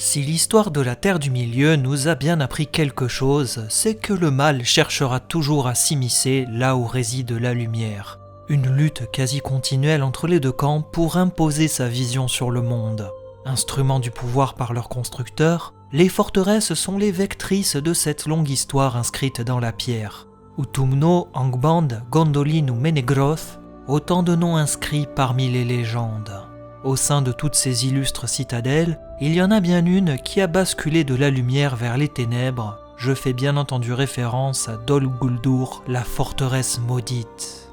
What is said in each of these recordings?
Si l'histoire de la Terre du Milieu nous a bien appris quelque chose, c'est que le mal cherchera toujours à s'immiscer là où réside la lumière. Une lutte quasi continuelle entre les deux camps pour imposer sa vision sur le monde. Instruments du pouvoir par leurs constructeurs, les forteresses sont les vectrices de cette longue histoire inscrite dans la pierre. Utumno, Angband, Gondolin ou Menegroth, autant de noms inscrits parmi les légendes. Au sein de toutes ces illustres citadelles, il y en a bien une qui a basculé de la lumière vers les ténèbres. Je fais bien entendu référence à Dol Guldur, la forteresse maudite.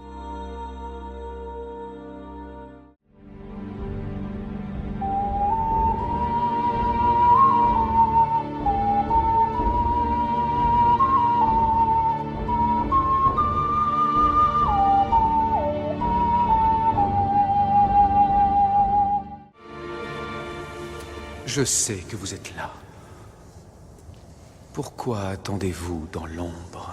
Je sais que vous êtes là. Pourquoi attendez-vous dans l'ombre?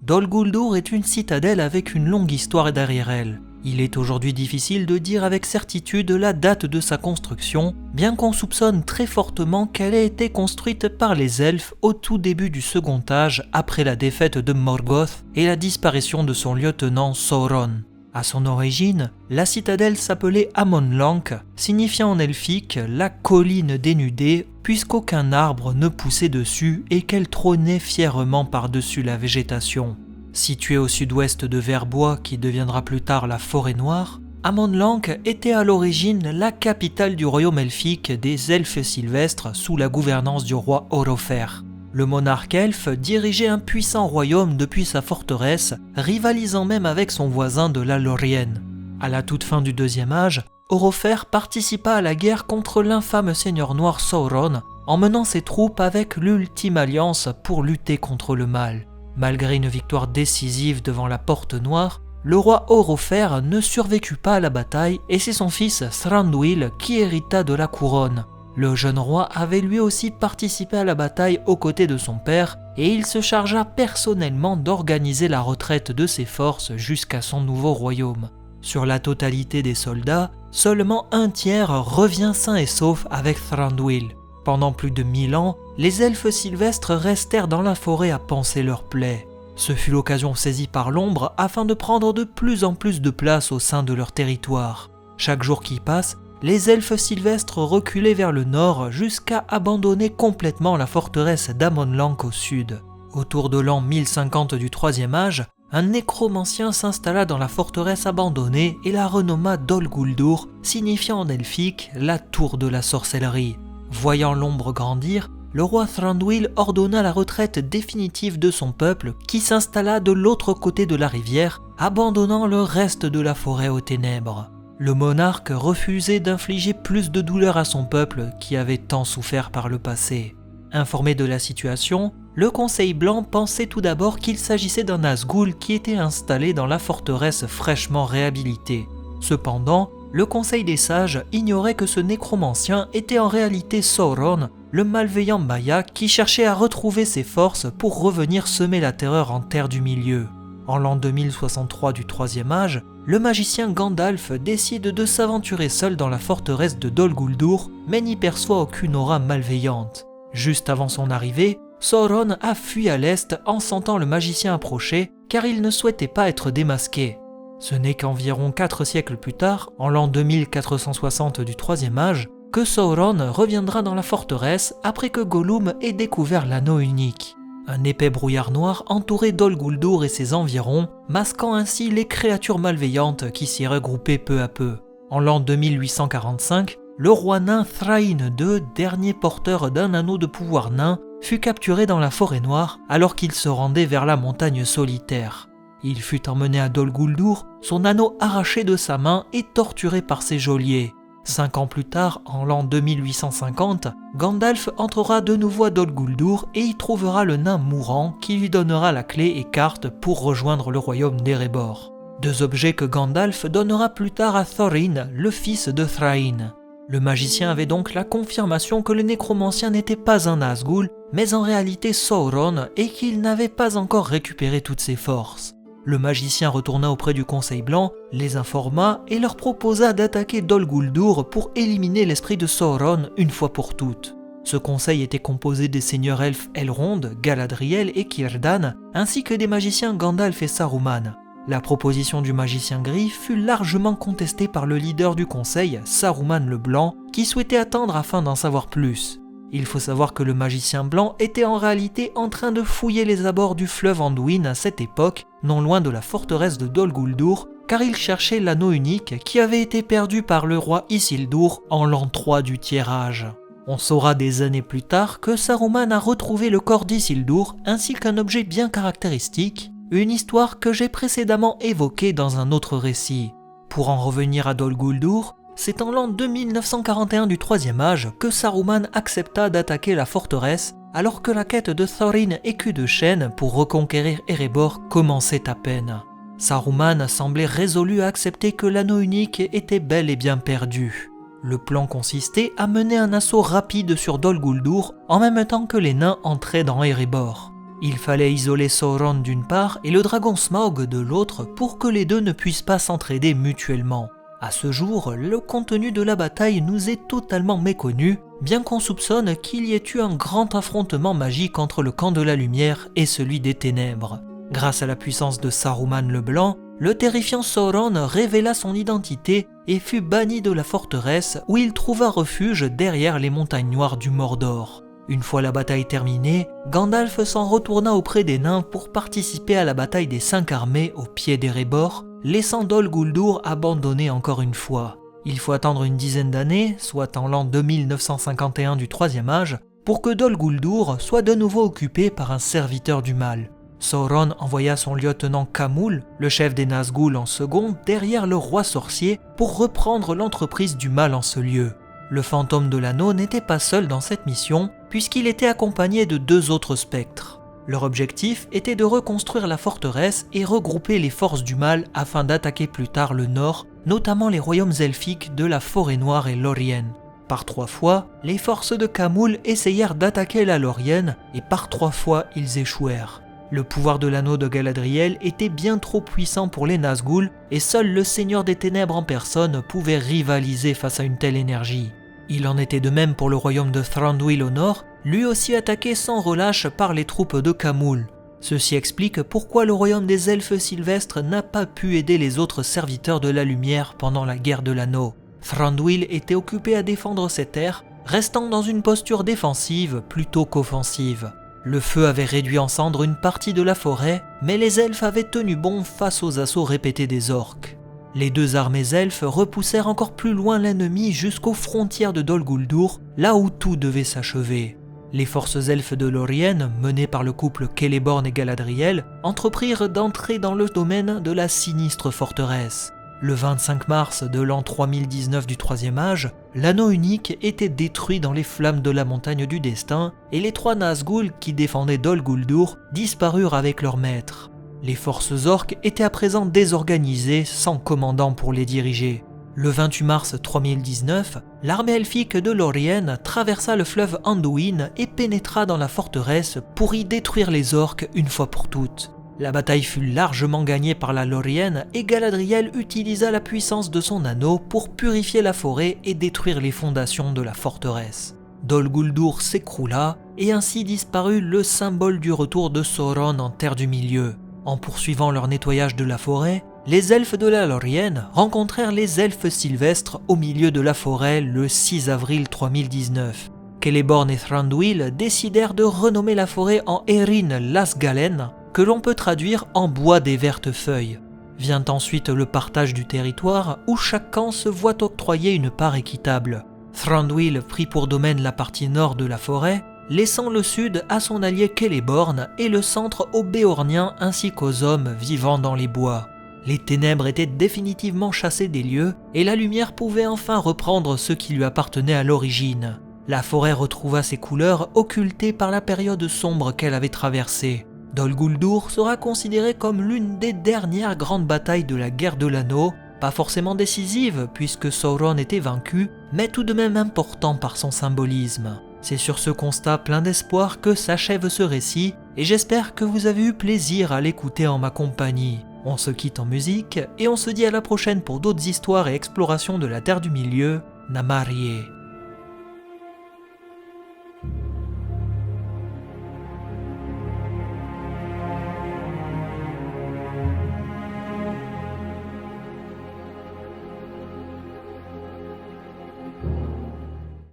Dol Guldur est une citadelle avec une longue histoire derrière elle. Il est aujourd'hui difficile de dire avec certitude la date de sa construction, bien qu'on soupçonne très fortement qu'elle ait été construite par les elfes au tout début du Second Âge, après la défaite de Morgoth et la disparition de son lieutenant Sauron. À son origine, la citadelle s'appelait Amon Lank, signifiant en elfique la colline dénudée, puisqu'aucun arbre ne poussait dessus et qu'elle trônait fièrement par-dessus la végétation. Située au sud-ouest de Verbois, qui deviendra plus tard la Forêt Noire, Amon Lank était à l'origine la capitale du royaume elfique des elfes sylvestres sous la gouvernance du roi Orofer. Le monarque elfe dirigeait un puissant royaume depuis sa forteresse, rivalisant même avec son voisin de la Lorienne. À la toute fin du Deuxième Âge, Orofer participa à la guerre contre l'infâme seigneur noir Sauron, en menant ses troupes avec l'ultime alliance pour lutter contre le mal. Malgré une victoire décisive devant la Porte Noire, le roi Orofer ne survécut pas à la bataille et c'est son fils Thranduil qui hérita de la couronne. Le jeune roi avait lui aussi participé à la bataille aux côtés de son père et il se chargea personnellement d'organiser la retraite de ses forces jusqu'à son nouveau royaume. Sur la totalité des soldats, seulement un tiers revient sain et sauf avec Thranduil. Pendant plus de 1000 ans, les elfes sylvestres restèrent dans la forêt à panser leurs plaies. Ce fut l'occasion saisie par l'ombre afin de prendre de plus en plus de place au sein de leur territoire. Chaque jour qui passe, les elfes sylvestres reculaient vers le nord jusqu'à abandonner complètement la forteresse d'Amon Lank au sud. Autour de l'an 1050 du Troisième Âge, un nécromancien s'installa dans la forteresse abandonnée et la renomma Dol Guldur, signifiant en elfique la tour de la sorcellerie. Voyant l'ombre grandir, le roi Thranduil ordonna la retraite définitive de son peuple qui s'installa de l'autre côté de la rivière, abandonnant le reste de la forêt aux ténèbres. Le monarque refusait d'infliger plus de douleur à son peuple qui avait tant souffert par le passé. Informé de la situation, le Conseil Blanc pensait tout d'abord qu'il s'agissait d'un Nazgûl qui était installé dans la forteresse fraîchement réhabilitée. Cependant, le Conseil des Sages ignorait que ce nécromancien était en réalité Sauron, le malveillant Maya qui cherchait à retrouver ses forces pour revenir semer la terreur en Terre du Milieu. En l'an 2063 du Troisième Âge, le magicien Gandalf décide de s'aventurer seul dans la forteresse de Dol Guldur, mais n'y perçoit aucune aura malveillante. Juste avant son arrivée, Sauron a fui à l'est en sentant le magicien approcher, car il ne souhaitait pas être démasqué. Ce n'est qu'environ 4 siècles plus tard, en l'an 2460 du Troisième Âge, que Sauron reviendra dans la forteresse après que Gollum ait découvert l'anneau unique. Un épais brouillard noir entourait Dol Guldur et ses environs, masquant ainsi les créatures malveillantes qui s'y regroupaient peu à peu. En l'an 2845, le roi nain Thrain II, dernier porteur d'un anneau de pouvoir nain, fut capturé dans la forêt noire alors qu'il se rendait vers la montagne solitaire. Il fut emmené à Dol Guldur, son anneau arraché de sa main et torturé par ses geôliers. 5 ans plus tard, en l'an 2850, Gandalf entrera de nouveau à Dol Guldur et y trouvera le nain mourant qui lui donnera la clé et carte pour rejoindre le royaume d'Erebor. 2 objets que Gandalf donnera plus tard à Thorin, le fils de Thrain. Le magicien avait donc la confirmation que le nécromancien n'était pas un Nazgûl, mais en réalité Sauron et qu'il n'avait pas encore récupéré toutes ses forces. le magicien retourna auprès du Conseil Blanc, les informa et leur proposa d'attaquer Dol Guldur pour éliminer l'esprit de Sauron une fois pour toutes. Ce conseil était composé des seigneurs elfes Elrond, Galadriel et Círdan, ainsi que des magiciens Gandalf et Saruman. La proposition du magicien gris fut largement contestée par le leader du conseil, Saruman le Blanc, qui souhaitait attendre afin d'en savoir plus. Il faut savoir que le magicien blanc était en réalité en train de fouiller les abords du fleuve Anduin à cette époque, non loin de la forteresse de Dol Guldur, car il cherchait l'anneau unique qui avait été perdu par le roi Isildur en l'an 3 du Tiers-Âge. On saura des années plus tard que Saruman a retrouvé le corps d'Isildur ainsi qu'un objet bien caractéristique, une histoire que j'ai précédemment évoquée dans un autre récit. Pour en revenir à Dol Guldur, c'est en l'an 2941 du Troisième Âge que Saruman accepta d'attaquer la forteresse alors que la quête de Thorin écu de chêne pour reconquérir Erebor commençait à peine. Saruman semblait résolu à accepter que l'anneau unique était bel et bien perdu. Le plan consistait à mener un assaut rapide sur Dol Guldur en même temps que les nains entraient dans Erebor. Il fallait isoler Sauron d'une part et le dragon Smaug de l'autre pour que les deux ne puissent pas s'entraider mutuellement. À ce jour, le contenu de la bataille nous est totalement méconnu, bien qu'on soupçonne qu'il y ait eu un grand affrontement magique entre le camp de la lumière et celui des ténèbres. Grâce à la puissance de Saruman le Blanc, le terrifiant Sauron révéla son identité et fut banni de la forteresse où il trouva refuge derrière les montagnes noires du Mordor. Une fois la bataille terminée, Gandalf s'en retourna auprès des nains pour participer à la bataille des 5 armées au pied d'Erebor, laissant Dol Guldur abandonné encore une fois. Il faut attendre une dizaine d'années, soit en l'an 2951 du Troisième Âge, pour que Dol Guldur soit de nouveau occupé par un serviteur du mal. Sauron envoya son lieutenant Khamûl, le chef des Nazgûl en second, derrière le roi sorcier pour reprendre l'entreprise du mal en ce lieu. Le fantôme de l'anneau n'était pas seul dans cette mission, puisqu'il était accompagné de 2 autres spectres. Leur objectif était de reconstruire la forteresse et regrouper les forces du mal afin d'attaquer plus tard le nord, notamment les royaumes elfiques de la Forêt Noire et Lórien. Par 3 fois, les forces de Khamûl essayèrent d'attaquer la Lórien et par 3 fois ils échouèrent. Le pouvoir de l'anneau de Galadriel était bien trop puissant pour les Nazgûl et seul le Seigneur des Ténèbres en personne pouvait rivaliser face à une telle énergie. Il en était de même pour le royaume de Thranduil au nord, lui aussi attaqué sans relâche par les troupes de Khamûl. Ceci explique pourquoi le royaume des elfes sylvestres n'a pas pu aider les autres serviteurs de la lumière pendant la guerre de l'anneau. Thranduil était occupé à défendre ses terres, restant dans une posture défensive plutôt qu'offensive. Le feu avait réduit en cendres une partie de la forêt, mais les elfes avaient tenu bon face aux assauts répétés des orques. Les 2 armées elfes repoussèrent encore plus loin l'ennemi jusqu'aux frontières de Dol Guldur, là où tout devait s'achever. Les forces elfes de Lórien, menées par le couple Celeborn et Galadriel, entreprirent d'entrer dans le domaine de la sinistre forteresse. Le 25 mars de l'an 3019 du Troisième Âge, l'anneau unique était détruit dans les flammes de la montagne du destin et les 3 Nazgûl qui défendaient Dol Guldur disparurent avec leur maître. Les forces orques étaient à présent désorganisées, sans commandant pour les diriger. Le 28 mars 3019, l'armée elfique de Lórien traversa le fleuve Anduin et pénétra dans la forteresse pour y détruire les orques une fois pour toutes. La bataille fut largement gagnée par la Lórien et Galadriel utilisa la puissance de son anneau pour purifier la forêt et détruire les fondations de la forteresse. Dol Guldur s'écroula et ainsi disparut le symbole du retour de Sauron en Terre du Milieu. En poursuivant leur nettoyage de la forêt, les elfes de la Lórien rencontrèrent les elfes sylvestres au milieu de la forêt le 6 avril 3019. Celeborn et Thranduil décidèrent de renommer la forêt en Erin las Galen, que l'on peut traduire en bois des vertes feuilles. Vient ensuite le partage du territoire où chaque camp se voit octroyer une part équitable. Thranduil prit pour domaine la partie nord de la forêt, laissant le sud à son allié Celeborn et le centre aux Béorniens ainsi qu'aux hommes vivant dans les bois. Les ténèbres étaient définitivement chassées des lieux et la lumière pouvait enfin reprendre ce qui lui appartenait à l'origine. La forêt retrouva ses couleurs occultées par la période sombre qu'elle avait traversée. Dol Guldur sera considéré comme l'une des dernières grandes batailles de la guerre de l'anneau, pas forcément décisive puisque Sauron était vaincu, mais tout de même important par son symbolisme. C'est sur ce constat plein d'espoir que s'achève ce récit, et j'espère que vous avez eu plaisir à l'écouter en ma compagnie. On se quitte en musique et on se dit à la prochaine pour d'autres histoires et explorations de la Terre du Milieu. Namarie.